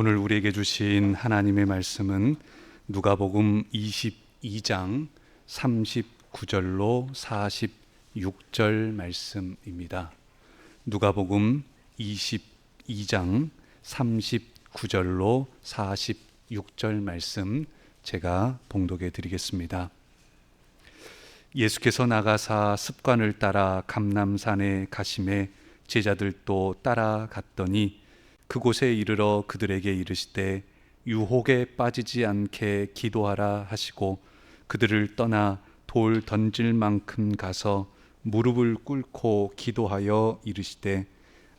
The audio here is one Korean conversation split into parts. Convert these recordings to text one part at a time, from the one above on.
오늘 우리에게 주신 하나님의 말씀은 누가복음 22장 39절로 46절 말씀입니다. 누가복음 22장 39절로 46절 말씀 제가 봉독해 드리겠습니다. 예수께서 나가사 습관을 따라 감람산에 가심에 제자들도 따라갔더니 그곳에 이르러 그들에게 이르시되 유혹에 빠지지 않게 기도하라 하시고 그들을 떠나 돌 던질 만큼 가서 무릎을 꿇고 기도하여 이르시되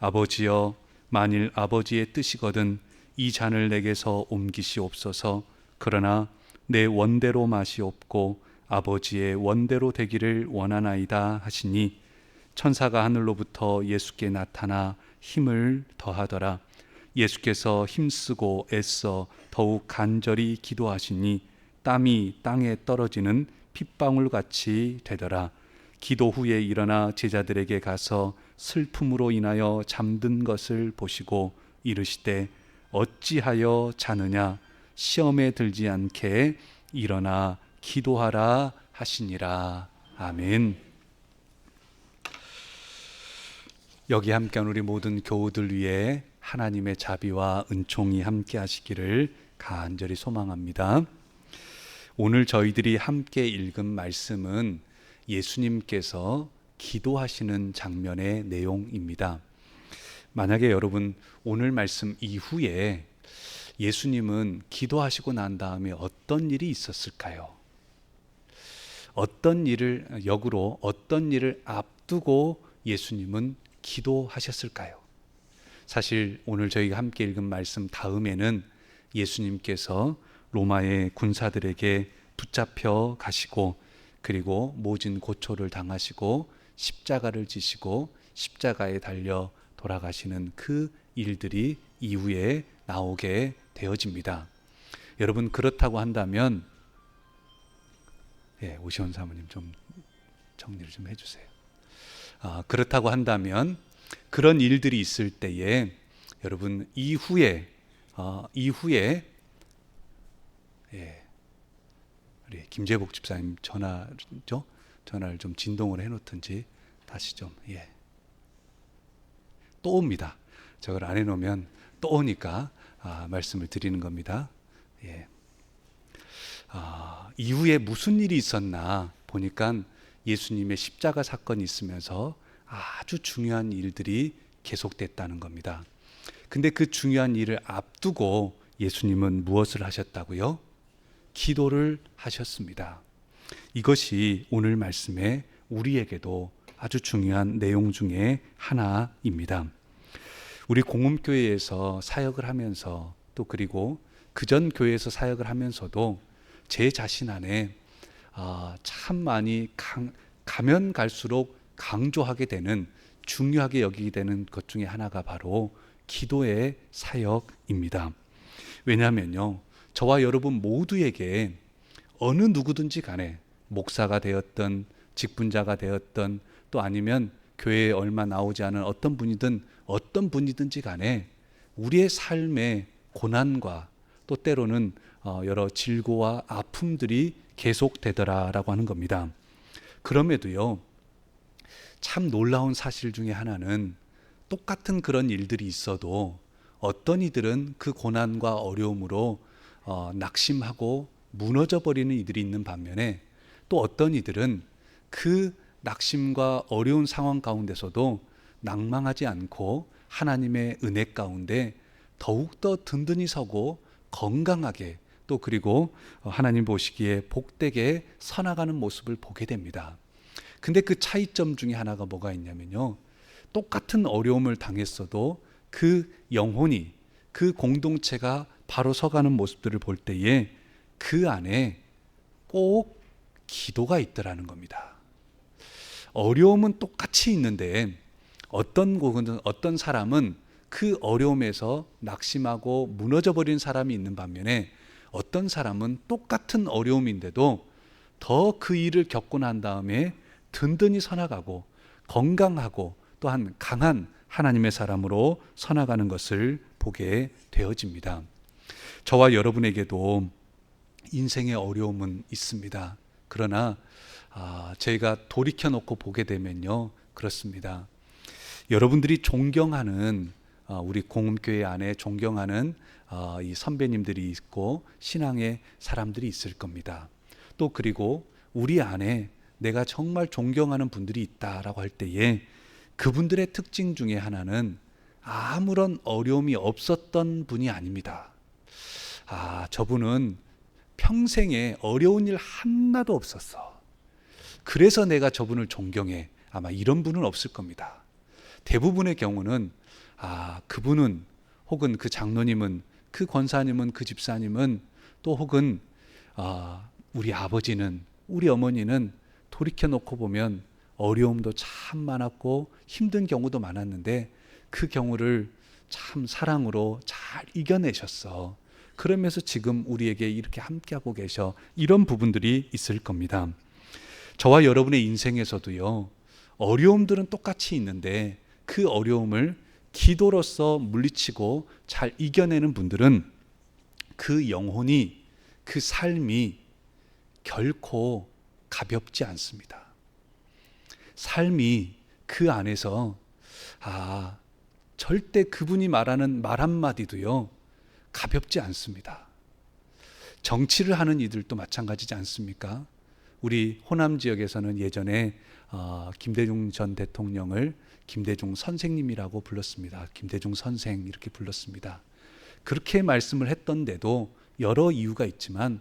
아버지여 만일 아버지의 뜻이거든 이 잔을 내게서 옮기시옵소서. 그러나 내 원대로 마시옵고 아버지의 원대로 되기를 원하나이다 하시니 천사가 하늘로부터 예수께 나타나 힘을 더하더라. 예수께서 힘쓰고 애써 더욱 간절히 기도하시니 땀이 땅에 떨어지는 핏방울같이 되더라. 기도 후에 일어나 제자들에게 가서 슬픔으로 인하여 잠든 것을 보시고 이르시되 어찌하여 자느냐 시험에 들지 않게 일어나 기도하라 하시니라. 아멘. 여기 함께한 우리 모든 교우들 위해 하나님의 자비와 은총이 함께 하시기를 간절히 소망합니다. 오늘 저희들이 함께 읽은 말씀은 예수님께서 기도하시는 장면의 내용입니다. 만약에 여러분 오늘 말씀 이후에 예수님은 기도하시고 난 다음에 어떤 일이 있었을까요? 어떤 일을 앞두고 예수님은 기도하셨을까요? 사실 오늘 저희가 함께 읽은 말씀 다음에는 예수님께서 로마의 군사들에게 붙잡혀 가시고 그리고 모진 고초를 당하시고 십자가를 지시고 십자가에 달려 돌아가시는 그 일들이 이후에 나오게 되어집니다. 여러분 그렇다고 한다면 오시원 사모님 좀 정리를 좀 해주세요. 그렇다고 한다면 그런 일들이 있을 때에 여러분 이후에 우리 김재복 집사님 전화를 좀 진동을 해놓든지 다시 좀 또 옵니다. 저걸 안 해놓으면 또 오니까 말씀을 드리는 겁니다. 이후에 무슨 일이 있었나 보니까 예수님의 십자가 사건이 있으면서 아주 중요한 일들이 계속됐다는 겁니다. 근데 그 중요한 일을 앞두고 예수님은 무엇을 하셨다고요? 기도를 하셨습니다. 이것이 오늘 말씀에 우리에게도 아주 중요한 내용 중에 하나입니다. 우리 공음교회에서 사역을 하면서 또 그리고 그전 교회에서 사역을 하면서도 제 자신 안에 참 많이 가면 갈수록 강조하게 되는 중요하게 여기게 되는 것 중에 하나가 바로 기도의 사역입니다. 왜냐하면요 저와 여러분 모두에게 어느 누구든지 간에 목사가 되었던 직분자가 되었던 또 아니면 교회에 얼마 나오지 않은 어떤 분이든지 간에 우리의 삶의 고난과 또 때로는 여러 질고와 아픔들이 계속되더라라고 하는 겁니다. 그럼에도요 참 놀라운 사실 중에 하나는 똑같은 그런 일들이 있어도 어떤 이들은 그 고난과 어려움으로 낙심하고 무너져 버리는 이들이 있는 반면에 또 어떤 이들은 그 낙심과 어려운 상황 가운데서도 낭망하지 않고 하나님의 은혜 가운데 더욱더 든든히 서고 건강하게 또 그리고 하나님 보시기에 복되게 서나가는 모습을 보게 됩니다. 근데 그 차이점 중에 하나가 뭐가 있냐면요 똑같은 어려움을 당했어도 그 영혼이 그 공동체가 바로 서가는 모습들을 볼 때에 그 안에 꼭 기도가 있더라는 겁니다. 어려움은 똑같이 있는데 어떤 사람은 그 어려움에서 낙심하고 무너져 버린 사람이 있는 반면에 어떤 사람은 똑같은 어려움인데도 더 그 일을 겪고 난 다음에 든든히 서나가고 건강하고 또한 강한 하나님의 사람으로 서나가는 것을 보게 되어집니다. 저와 여러분에게도 인생의 어려움은 있습니다. 그러나 저희가 돌이켜놓고 보게 되면요, 그렇습니다. 여러분들이 존경하는 우리 공음교회 안에 존경하는 이 선배님들이 있고 신앙의 사람들이 있을 겁니다. 또 그리고 우리 안에 내가 정말 존경하는 분들이 있다라고 할 때에 그분들의 특징 중에 하나는 아무런 어려움이 없었던 분이 아닙니다. 저분은 평생에 어려운 일 하나도 없었어. 그래서 내가 저분을 존경해. 아마 이런 분은 없을 겁니다. 대부분의 경우는 그분은 혹은 그 장로님은 그 권사님은 그 집사님은 또 혹은 우리 아버지는 우리 어머니는 돌이켜놓고 보면 어려움도 참 많았고 힘든 경우도 많았는데 그 경우를 참 사랑으로 잘 이겨내셨어. 그러면서 지금 우리에게 이렇게 함께하고 계셔. 이런 부분들이 있을 겁니다. 저와 여러분의 인생에서도요, 어려움들은 똑같이 있는데 그 어려움을 기도로서 물리치고 잘 이겨내는 분들은 그 영혼이, 그 삶이 결코 가볍지 않습니다. 삶이 그 안에서 절대 그분이 말하는 말 한마디도요, 가볍지 않습니다. 정치를 하는 이들도 마찬가지지 않습니까? 우리 호남 지역에서는 예전에 김대중 전 대통령을 김대중 선생님이라고 불렀습니다. 김대중 선생 이렇게 불렀습니다. 그렇게 말씀을 했던데도 여러 이유가 있지만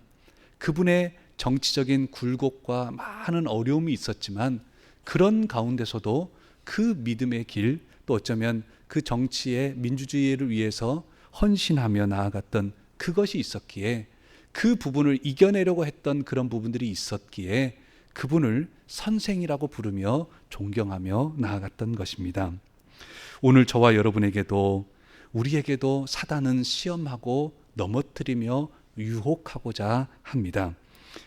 그분의 정치적인 굴곡과 많은 어려움이 있었지만 그런 가운데서도 그 믿음의 길, 또 어쩌면 그 정치의 민주주의를 위해서 헌신하며 나아갔던 그것이 있었기에 그 부분을 이겨내려고 했던 그런 부분들이 있었기에 그분을 선생이라고 부르며 존경하며 나아갔던 것입니다. 오늘 저와 여러분에게도 우리에게도 사단은 시험하고 넘어뜨리며 유혹하고자 합니다.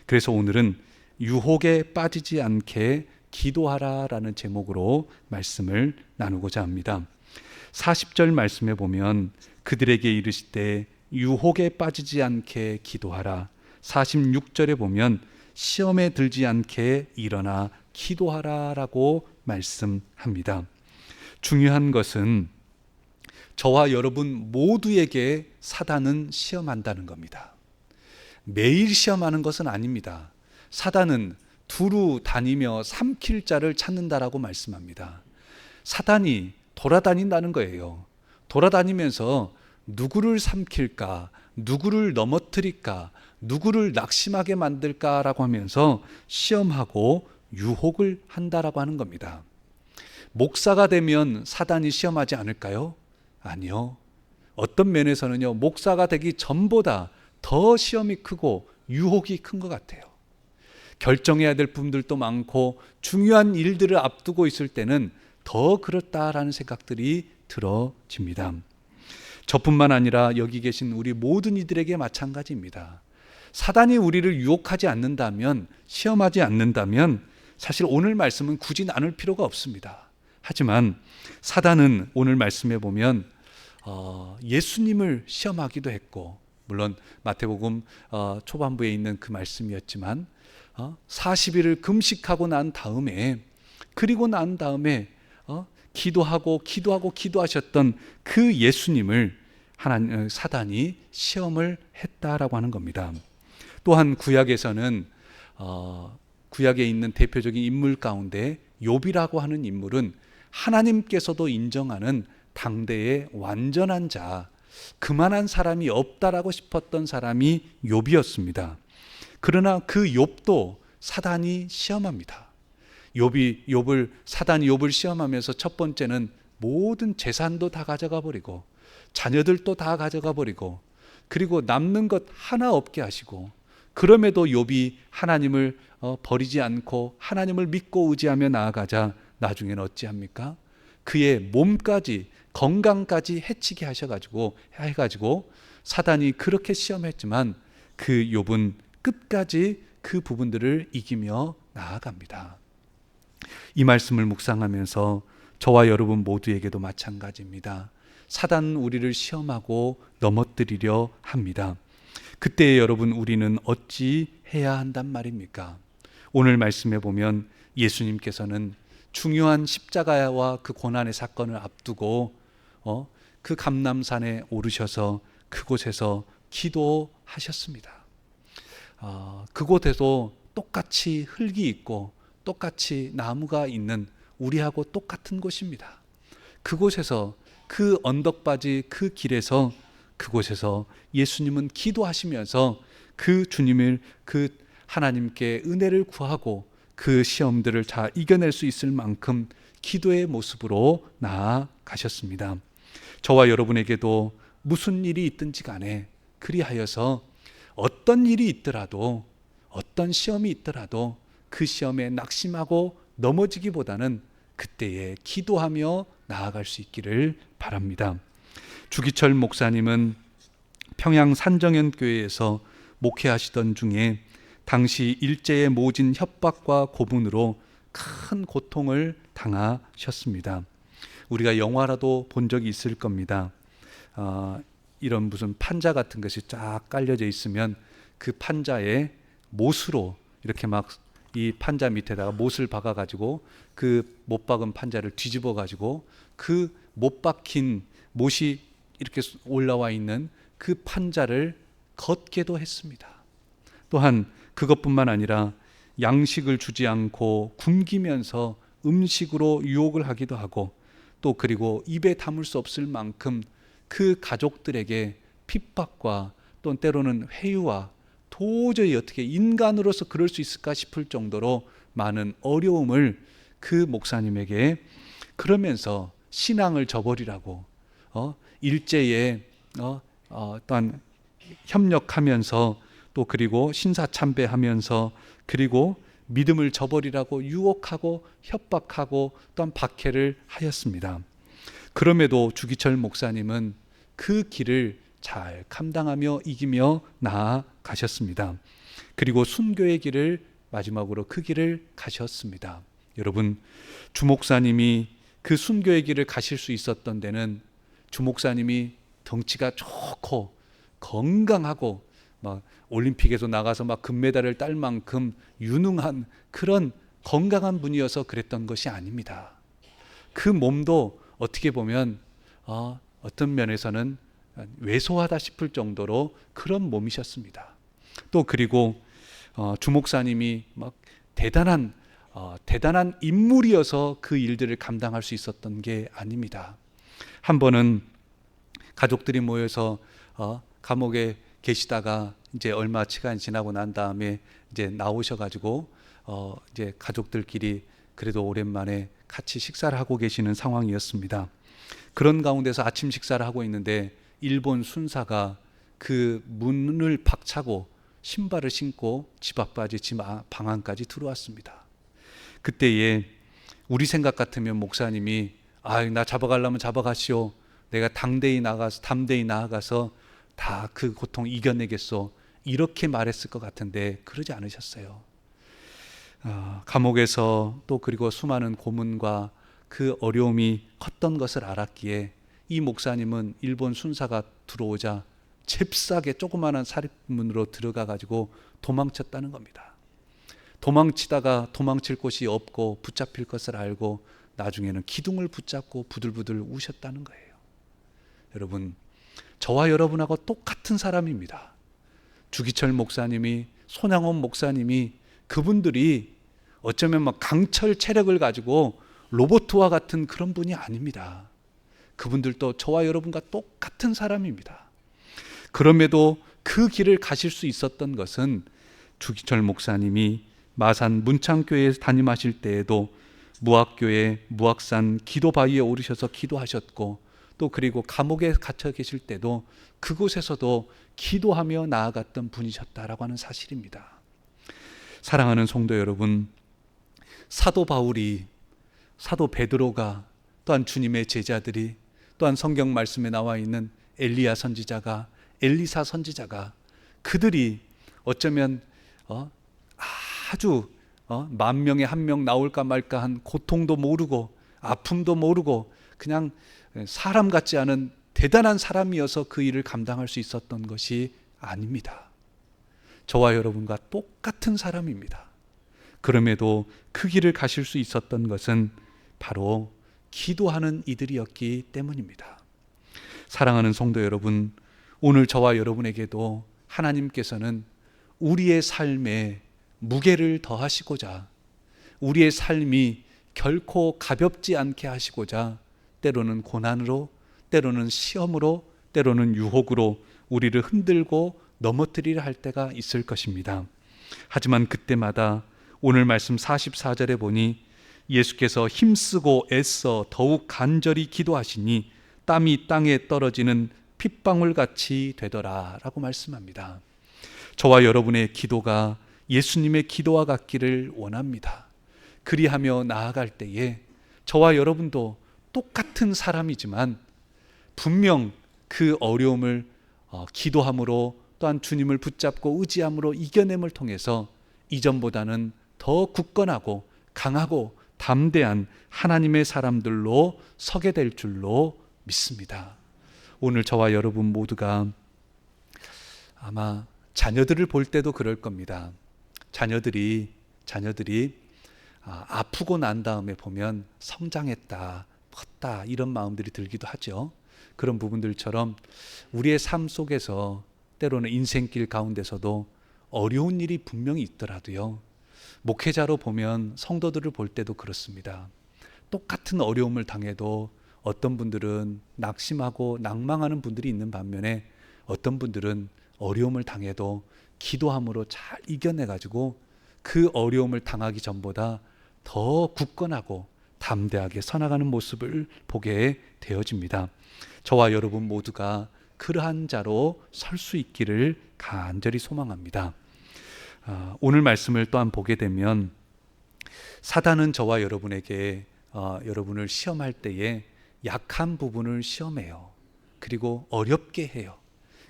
그래서 오늘은 유혹에 빠지지 않게 기도하라라는 제목으로 말씀을 나누고자 합니다. 40절 말씀에 보면 그들에게 이르시되 유혹에 빠지지 않게 기도하라. 46절에 보면 시험에 들지 않게 일어나 기도하라라고 말씀합니다. 중요한 것은 저와 여러분 모두에게 사단은 시험한다는 겁니다. 매일 시험하는 것은 아닙니다. 사단은 두루 다니며 삼킬 자를 찾는다라고 말씀합니다. 사단이 돌아다닌다는 거예요. 돌아다니면서 누구를 삼킬까, 누구를 넘어뜨릴까, 누구를 낙심하게 만들까라고 하면서 시험하고 유혹을 한다라고 하는 겁니다. 목사가 되면 사단이 시험하지 않을까요? 아니요. 어떤 면에서는요, 목사가 되기 전보다 더 시험이 크고 유혹이 큰 것 같아요. 결정해야 될 부분들도 많고 중요한 일들을 앞두고 있을 때는 더 그렇다라는 생각들이 들어집니다. 저뿐만 아니라 여기 계신 우리 모든 이들에게 마찬가지입니다. 사단이 우리를 유혹하지 않는다면, 시험하지 않는다면 사실 오늘 말씀은 굳이 나눌 필요가 없습니다. 하지만 사단은 오늘 말씀에 보면 예수님을 시험하기도 했고, 물론 마태복음 초반부에 있는 그 말씀이었지만 40일을 금식하고 난 다음에, 그리고 난 다음에 기도하셨던 그 예수님을 사단이 시험을 했다라고 하는 겁니다. 또한 구약에서는 구약에 있는 대표적인 인물 가운데 욥이라고 하는 인물은 하나님께서도 인정하는 당대의 완전한 자, 그만한 사람이 없다라고 싶었던 사람이 욥이었습니다. 그러나 그 욥도 사단이 시험합니다. 사단이 욥을 시험하면서 첫 번째는 모든 재산도 다 가져가 버리고 자녀들도 다 가져가 버리고 그리고 남는 것 하나 없게 하시고, 그럼에도 욥이 하나님을 버리지 않고 하나님을 믿고 의지하며 나아가자 나중에는 어찌합니까? 그의 몸까지, 건강까지 해치게 해가지고 사단이 그렇게 시험했지만 그 욥은 끝까지 그 부분들을 이기며 나아갑니다. 이 말씀을 묵상하면서 저와 여러분 모두에게도 마찬가지입니다. 사단은 우리를 시험하고 넘어뜨리려 합니다. 그때 여러분 우리는 어찌 해야 한단 말입니까? 오늘 말씀에 보면 예수님께서는 중요한 십자가와 그 고난의 사건을 앞두고 그 감람산에 오르셔서 그곳에서 기도하셨습니다. 그곳에도 똑같이 흙이 있고 똑같이 나무가 있는 우리하고 똑같은 곳입니다. 그곳에서 그 언덕바지 그 길에서 그곳에서 예수님은 기도하시면서 그 주님을 그 하나님께 은혜를 구하고 그 시험들을 다 이겨낼 수 있을 만큼 기도의 모습으로 나아가셨습니다. 저와 여러분에게도 무슨 일이 있든지 간에 그리하여서 어떤 일이 있더라도 어떤 시험이 있더라도 그 시험에 낙심하고 넘어지기보다는 그때에 기도하며 나아갈 수 있기를 바랍니다. 주기철 목사님은 평양 산정연교회에서 목회하시던 중에 당시 일제의 모진 협박과 고문으로 큰 고통을 당하셨습니다. 우리가 영화라도 본 적이 있을 겁니다. 이런 무슨 판자 같은 것이 쫙 깔려져 있으면 그 판자에 못으로 이렇게 막 이 판자 밑에다가 못을 박아가지고 그 못 박은 판자를 뒤집어가지고 그 못 박힌 못이 이렇게 올라와 있는 그 판자를 걷게도 했습니다. 또한 그것뿐만 아니라 양식을 주지 않고 굶기면서 음식으로 유혹을 하기도 하고 또 그리고 입에 담을 수 없을 만큼 그 가족들에게 핍박과 또 때로는 회유와 도저히 어떻게 인간으로서 그럴 수 있을까 싶을 정도로 많은 어려움을 그 목사님에게 그러면서 신앙을 저버리라고 일제에 또한 협력하면서 또 그리고 신사참배하면서 그리고 믿음을 저버리라고 유혹하고 협박하고 또한 박해를 하였습니다. 그럼에도 주기철 목사님은 그 길을 잘 감당하며 이기며 나아가셨습니다. 그리고 순교의 길을 마지막으로 그 길을 가셨습니다. 여러분, 주 목사님이 그 순교의 길을 가실 수 있었던 데는 주 목사님이 덩치가 좋고 건강하고 막 올림픽에서 나가서 막 금메달을 딸 만큼 유능한 그런 건강한 분이어서 그랬던 것이 아닙니다. 그 몸도 어떻게 보면 어떤 면에서는 왜소하다 싶을 정도로 그런 몸이셨습니다. 또 그리고 주 목사님이 막 대단한 인물이어서 그 일들을 감당할 수 있었던 게 아닙니다. 한 번은 가족들이 모여서 감옥에 계시다가 이제 얼마 시간이 지나고 난 다음에 이제 나오셔가지고 이제 가족들끼리 그래도 오랜만에 같이 식사를 하고 계시는 상황이었습니다. 그런 가운데서 아침 식사를 하고 있는데 일본 순사가 그 문을 박차고 신발을 신고 집 앞까지 집 방 안까지 들어왔습니다. 그때에 우리 생각 같으면 목사님이 나 잡아가려면 잡아가시오. 내가 담대히 나아가서 다 그 고통 이겨내겠소. 이렇게 말했을 것 같은데 그러지 않으셨어요. 감옥에서 또 그리고 수많은 고문과 그 어려움이 컸던 것을 알았기에 이 목사님은 일본 순사가 들어오자 잽싸게 조그마한 사립문으로 들어가 가지고 도망쳤다는 겁니다. 도망치다가 도망칠 곳이 없고 붙잡힐 것을 알고 나중에는 기둥을 붙잡고 부들부들 우셨다는 거예요. 여러분, 저와 여러분하고 똑같은 사람입니다. 주기철 목사님이, 손양원 목사님이, 그분들이 어쩌면 막 강철 체력을 가지고 로봇과 같은 그런 분이 아닙니다. 그분들도 저와 여러분과 똑같은 사람입니다. 그럼에도 그 길을 가실 수 있었던 것은 주기철 목사님이 마산 문창교회에 담임하실 때에도 무학교회 무학산 기도바위에 오르셔서 기도하셨고 또 그리고 감옥에 갇혀 계실 때도 그곳에서도 기도하며 나아갔던 분이셨다라고 하는 사실입니다. 사랑하는 성도 여러분, 사도 바울이, 사도 베드로가, 또한 주님의 제자들이, 또한 성경 말씀에 나와 있는 엘리야 선지자가, 엘리사 선지자가, 그들이 어쩌면 아주 10,000명에 1명 나올까 말까 한 고통도 모르고 아픔도 모르고 그냥 사람 같지 않은 대단한 사람이어서 그 일을 감당할 수 있었던 것이 아닙니다. 저와 여러분과 똑같은 사람입니다. 그럼에도 그 길을 가실 수 있었던 것은 바로 기도하는 이들이었기 때문입니다. 사랑하는 성도 여러분, 오늘 저와 여러분에게도 하나님께서는 우리의 삶에 무게를 더하시고자, 우리의 삶이 결코 가볍지 않게 하시고자 때로는 고난으로, 때로는 시험으로, 때로는 유혹으로 우리를 흔들고 넘어뜨리려 할 때가 있을 것입니다. 하지만 그때마다 오늘 말씀 44절에 보니 예수께서 힘쓰고 애써 더욱 간절히 기도하시니 땀이 땅에 떨어지는 핏방울같이 되더라 라고 말씀합니다. 저와 여러분의 기도가 예수님의 기도와 같기를 원합니다. 그리하며 나아갈 때에 저와 여러분도 똑같은 사람이지만 분명 그 어려움을 기도함으로, 또한 주님을 붙잡고 의지함으로 이겨냄을 통해서 이전보다는 더 굳건하고 강하고 담대한 하나님의 사람들로 서게 될 줄로 믿습니다. 오늘 저와 여러분 모두가 아마 자녀들을 볼 때도 그럴 겁니다. 자녀들이 아프고 난 다음에 보면 성장했다, 컸다, 이런 마음들이 들기도 하죠. 그런 부분들처럼 우리의 삶 속에서 때로는 인생길 가운데서도 어려운 일이 분명히 있더라도요, 목회자로 보면 성도들을 볼 때도 그렇습니다. 똑같은 어려움을 당해도 어떤 분들은 낙심하고 낭망하는 분들이 있는 반면에 어떤 분들은 어려움을 당해도 기도함으로 잘 이겨내가지고 그 어려움을 당하기 전보다 더 굳건하고 담대하게 서나가는 모습을 보게 되어집니다. 저와 여러분 모두가 그러한 자로 설 수 있기를 간절히 소망합니다. 오늘 말씀을 또한 보게 되면 사단은 저와 여러분에게 여러분을 시험할 때에 약한 부분을 시험해요. 그리고 어렵게 해요.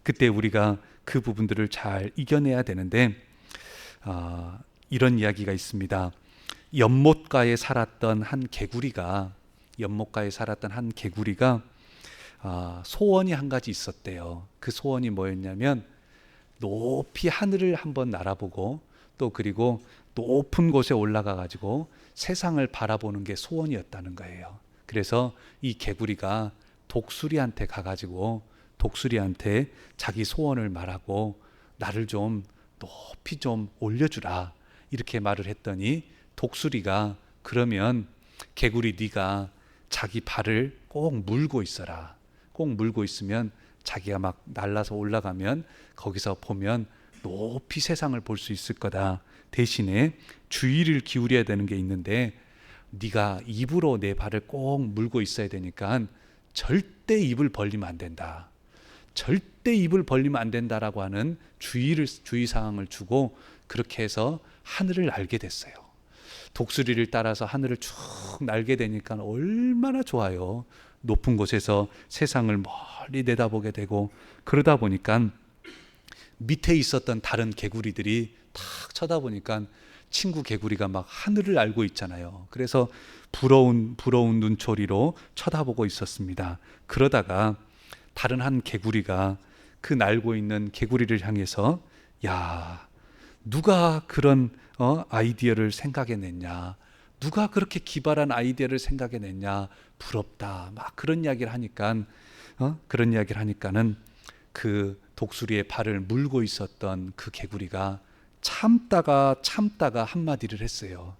그때 우리가 그 부분들을 잘 이겨내야 되는데 이런 이야기가 있습니다. 연못가에 살았던 한 개구리가 소원이 한 가지 있었대요. 그 소원이 뭐였냐면 높이 하늘을 한번 날아보고 또 그리고 높은 곳에 올라가 가지고 세상을 바라보는 게 소원이었다는 거예요. 그래서 이 개구리가 독수리한테 가가지고 독수리한테 자기 소원을 말하고 나를 좀 높이 좀 올려주라 이렇게 말을 했더니 독수리가 그러면 개구리 네가 자기 발을 꼭 물고 있어라. 꼭 물고 있으면 자기가 막 날아서 올라가면 거기서 보면 높이 세상을 볼 수 있을 거다. 대신에 주의를 기울여야 되는 게 있는데 네가 입으로 내 발을 꼭 물고 있어야 되니까 절대 입을 벌리면 안 된다. 절대 입을 벌리면 안 된다라고 하는 주의사항을 주고 그렇게 해서 하늘을 날게 됐어요. 독수리를 따라서 하늘을 쭉 날게 되니까 얼마나 좋아요. 높은 곳에서 세상을 멀리 내다보게 되고 그러다 보니까 밑에 있었던 다른 개구리들이 탁 쳐다보니까 친구 개구리가 막 하늘을 날고 있잖아요. 그래서 부러운 눈초리로 쳐다보고 있었습니다. 그러다가 다른 한 개구리가 그 날고 있는 개구리를 향해서 야, 누가 그런 아이디어를 생각해냈냐, 누가 그렇게 기발한 아이디어를 생각해냈냐, 부럽다, 막 그런 이야기를 하니까 그런 이야기를 하니까는 그 독수리의 발을 물고 있었던 그 개구리가 참다가 한마디를 했어요.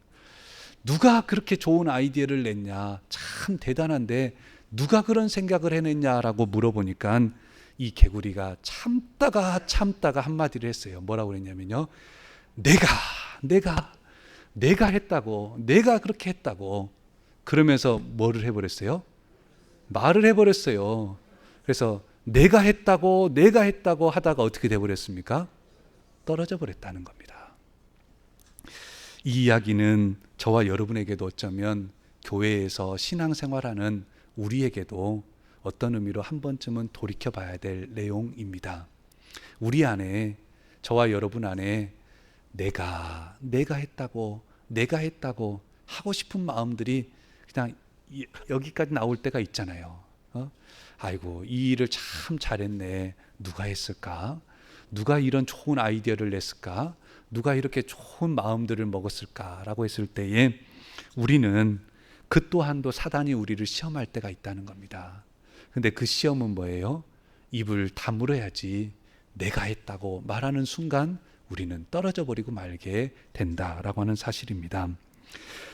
누가 그렇게 좋은 아이디어를 냈냐, 참 대단한데 누가 그런 생각을 해냈냐라고 물어보니까 이 개구리가 참다가 한마디를 했어요. 뭐라고 그랬냐면요, 내가 했다고, 내가 그렇게 했다고. 그러면서 뭐를 해버렸어요? 말을 해버렸어요. 그래서 내가 했다고 하다가 어떻게 돼버렸습니까? 떨어져 버렸다는 겁니다. 이 이야기는 저와 여러분에게도 어쩌면 교회에서 신앙생활하는 우리에게도 어떤 의미로 한 번쯤은 돌이켜 봐야 될 내용입니다. 우리 안에, 저와 여러분 안에 내가 했다고 하고 싶은 마음들이 그냥 여기까지 나올 때가 있잖아요. 아이고, 이 일을 참 잘했네. 누가 했을까? 누가 이런 좋은 아이디어를 냈을까? 누가 이렇게 좋은 마음들을 먹었을까라고 했을 때에 우리는 그 또한도 사단이 우리를 시험할 때가 있다는 겁니다. 근데 그 시험은 뭐예요? 입을 다물어야지 내가 했다고 말하는 순간 우리는 떨어져 버리고 말게 된다라고 하는 사실입니다.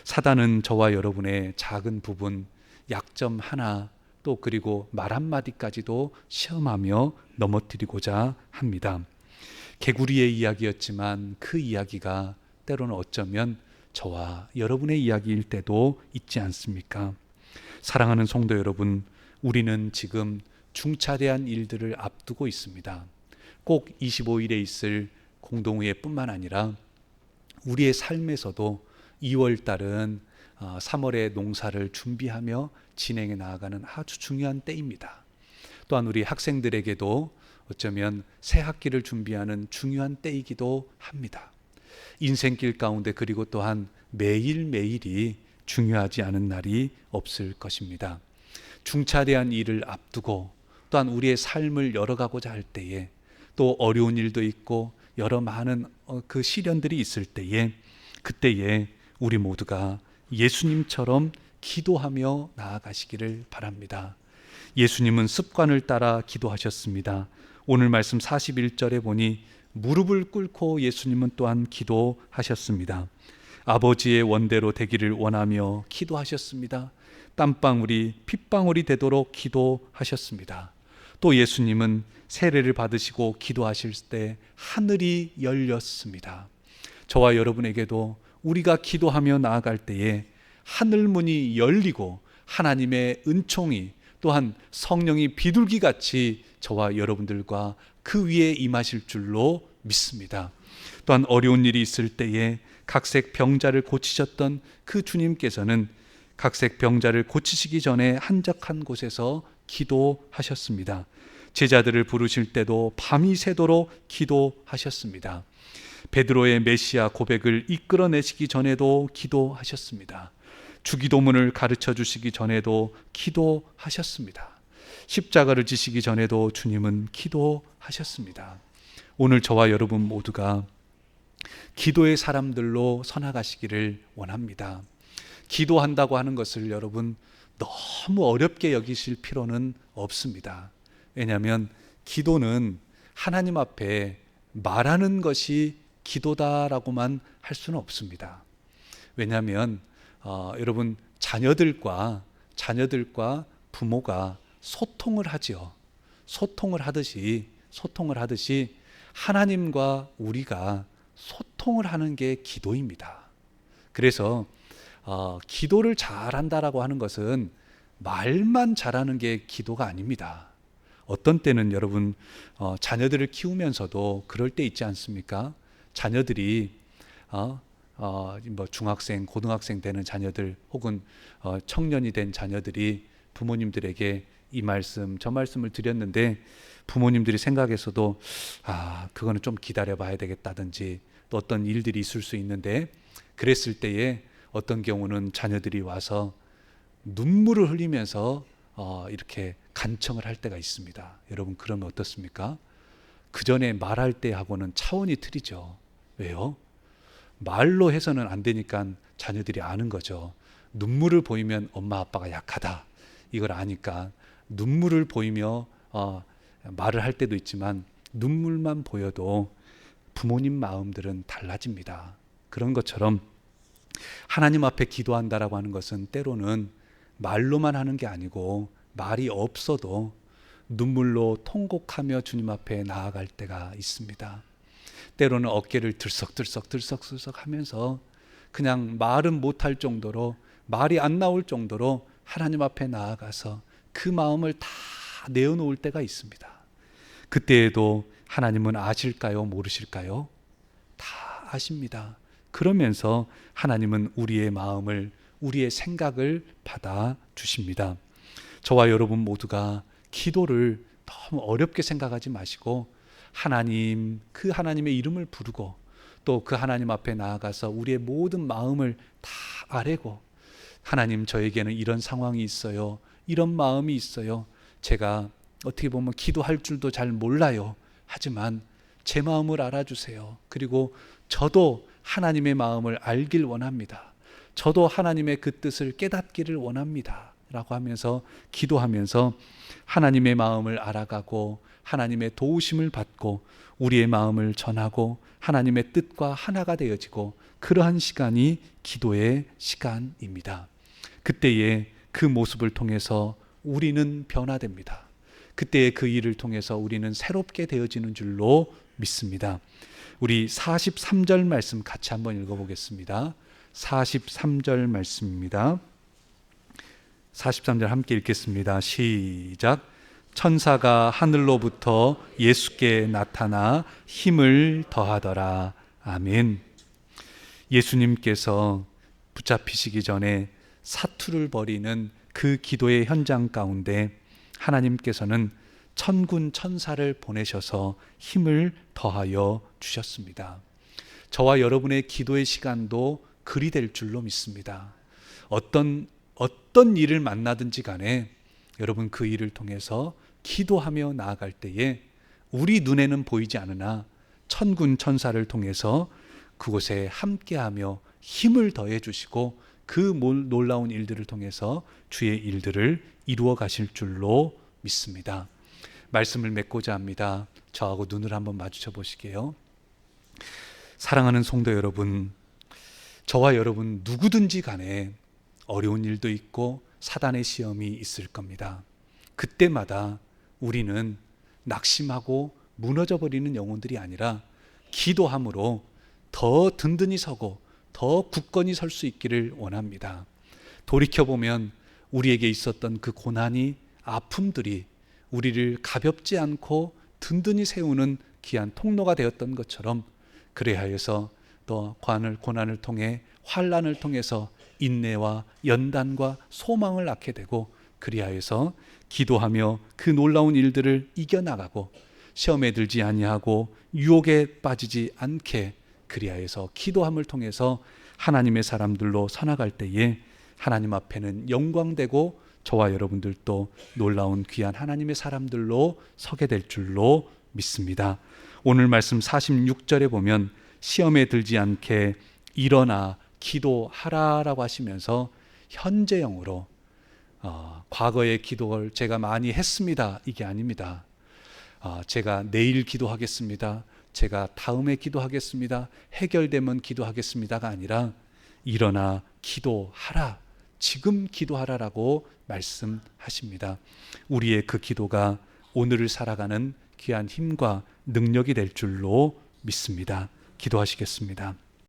사단은 저와 여러분의 작은 부분, 약점 하나, 또 그리고 말 한마디까지도 시험하며 넘어뜨리고자 합니다. 개구리의 이야기였지만 그 이야기가 때로는 어쩌면 저와 여러분의 이야기일 때도 있지 않습니까? 사랑하는 성도 여러분, 우리는 지금 중차대한 일들을 앞두고 있습니다. 꼭 25일에 있을 공동회뿐만 아니라 우리의 삶에서도 2월 달은 3월의 농사를 준비하며 진행해 나아가는 아주 중요한 때입니다. 또한 우리 학생들에게도 어쩌면 새 학기를 준비하는 중요한 때이기도 합니다. 인생길 가운데 그리고 또한 매일매일이 중요하지 않은 날이 없을 것입니다. 중차대한 일을 앞두고 또한 우리의 삶을 열어가고자 할 때에 또 어려운 일도 있고 여러 많은 그 시련들이 있을 때에 그때에 우리 모두가 예수님처럼 기도하며 나아가시기를 바랍니다. 예수님은 습관을 따라 기도하셨습니다. 오늘 말씀 41절에 보니 무릎을 꿇고 예수님은 또한 기도하셨습니다. 아버지의 원대로 되기를 원하며 기도하셨습니다. 땀방울이 핏방울이 되도록 기도하셨습니다. 또 예수님은 세례를 받으시고 기도하실 때 하늘이 열렸습니다. 저와 여러분에게도 우리가 기도하며 나아갈 때에 하늘문이 열리고 하나님의 은총이 또한 성령이 비둘기같이 저와 여러분들과 그 위에 임하실 줄로 믿습니다. 또한 어려운 일이 있을 때에 각색 병자를 고치셨던 그 주님께서는 각색 병자를 고치시기 전에 한적한 곳에서 기도하셨습니다. 제자들을 부르실 때도 밤이 새도록 기도하셨습니다. 베드로의 메시아 고백을 이끌어내시기 전에도 기도하셨습니다. 주기도문을 가르쳐 주시기 전에도 기도하셨습니다. 십자가를 지시기 전에도 주님은 기도하셨습니다. 오늘 저와 여러분 모두가 기도의 사람들로 서나가시기를 원합니다. 기도한다고 하는 것을 여러분 너무 어렵게 여기실 필요는 없습니다. 왜냐하면 기도는 하나님 앞에 말하는 것이 기도다라고만 할 수는 없습니다. 왜냐하면 여러분 자녀들과 부모가 소통을 하죠. 소통을 하듯이 하나님과 우리가 소통을 하는 게 기도입니다. 그래서 기도를 잘한다라고 하는 것은 말만 잘하는 게 기도가 아닙니다. 어떤 때는 여러분 자녀들을 키우면서도 그럴 때 있지 않습니까? 자녀들이 뭐 중학생, 고등학생 되는 자녀들 혹은 청년이 된 자녀들이 부모님들에게 이 말씀, 저 말씀을 드렸는데 부모님들이 생각해서도 그거는 좀 기다려 봐야 되겠다든지 또 어떤 일들이 있을 수 있는데 그랬을 때에 어떤 경우는 자녀들이 와서 눈물을 흘리면서 이렇게 간청을 할 때가 있습니다. 여러분 그러면 어떻습니까? 그 전에 말할 때하고는 차원이 틀리죠. 왜요? 말로 해서는 안 되니까 자녀들이 아는 거죠. 눈물을 보이면 엄마 아빠가 약하다 이걸 아니까 눈물을 보이며 말을 할 때도 있지만 눈물만 보여도 부모님 마음들은 달라집니다. 그런 것처럼 하나님 앞에 기도한다라고 하는 것은 때로는 말로만 하는 게 아니고 말이 없어도 눈물로 통곡하며 주님 앞에 나아갈 때가 있습니다. 때로는 어깨를 들썩들썩 하면서 그냥 말은 못할 정도로 말이 안 나올 정도로 하나님 앞에 나아가서 그 마음을 다 내어놓을 때가 있습니다. 그때에도 하나님은 아실까요? 모르실까요? 다 아십니다. 그러면서 하나님은 우리의 마음을, 우리의 생각을 받아 주십니다. 저와 여러분 모두가 기도를 너무 어렵게 생각하지 마시고 하나님, 그 하나님의 이름을 부르고 또 그 하나님 앞에 나아가서 우리의 모든 마음을 다 아뢰고 하나님 저에게는 이런 상황이 있어요. 이런 마음이 있어요. 제가 어떻게 보면 기도할 줄도 잘 몰라요. 하지만 제 마음을 알아주세요. 그리고 저도 하나님의 마음을 알길 원합니다. 저도 하나님의 그 뜻을 깨닫기를 원합니다. 라고 하면서 기도하면서 하나님의 마음을 알아가고 하나님의 도우심을 받고 우리의 마음을 전하고 하나님의 뜻과 하나가 되어지고, 그러한 시간이 기도의 시간입니다. 그때에 그 모습을 통해서 우리는 변화됩니다. 그때의 그 일을 통해서 우리는 새롭게 되어지는 줄로 믿습니다. 우리 43절 말씀 같이 한번 읽어보겠습니다. 43절 말씀입니다. 43절 함께 읽겠습니다. 시작. 천사가 하늘로부터 예수께 나타나 힘을 더하더라. 아멘. 예수님께서 붙잡히시기 전에 사투를 벌이는 그 기도의 현장 가운데 하나님께서는 천군 천사를 보내셔서 힘을 더하여 주셨습니다. 저와 여러분의 기도의 시간도 그리 될 줄로 믿습니다. 어떤 일을 만나든지 간에 여러분 그 일을 통해서 기도하며 나아갈 때에 우리 눈에는 보이지 않으나 천군 천사를 통해서 그곳에 함께하며 힘을 더해 주시고 그 놀라운 일들을 통해서 주의 일들을 이루어 가실 줄로 믿습니다. 말씀을 맺고자 합니다. 저하고 눈을 한번 마주쳐 보시게요. 사랑하는 성도 여러분, 저와 여러분 누구든지 간에 어려운 일도 있고 사단의 시험이 있을 겁니다. 그때마다 우리는 낙심하고 무너져 버리는 영혼들이 아니라 기도함으로 더 든든히 서고 더 굳건히 설 수 있기를 원합니다. 돌이켜보면 우리에게 있었던 그 고난이, 아픔들이 우리를 가볍지 않고 든든히 세우는 귀한 통로가 되었던 것처럼, 그래야 해서 또 고난을 통해 환난을 통해서 인내와 연단과 소망을 낳게 되고, 그리하여서 기도하며 그 놀라운 일들을 이겨나가고 시험에 들지 아니하고 유혹에 빠지지 않게, 그리하여서 기도함을 통해서 하나님의 사람들로 살아갈 때에 하나님 앞에는 영광되고 저와 여러분들도 놀라운 귀한 하나님의 사람들로 서게 될 줄로 믿습니다. 오늘 말씀 46절에 보면 시험에 들지 않게 일어나 기도하라라고 하시면서 현재형으로 과거의 기도를 제가 많이 했습니다, 이게 아닙니다. 제가 내일 기도하겠습니다, 제가 다음에 기도하겠습니다, 해결되면 기도하겠습니다가 아니라 일어나 기도하라, 지금 기도하라라고 말씀하십니다. 우리의 그 기도가 오늘을 살아가는 귀한 힘과 능력이 될 줄로 믿습니다. 기도하시겠습니다.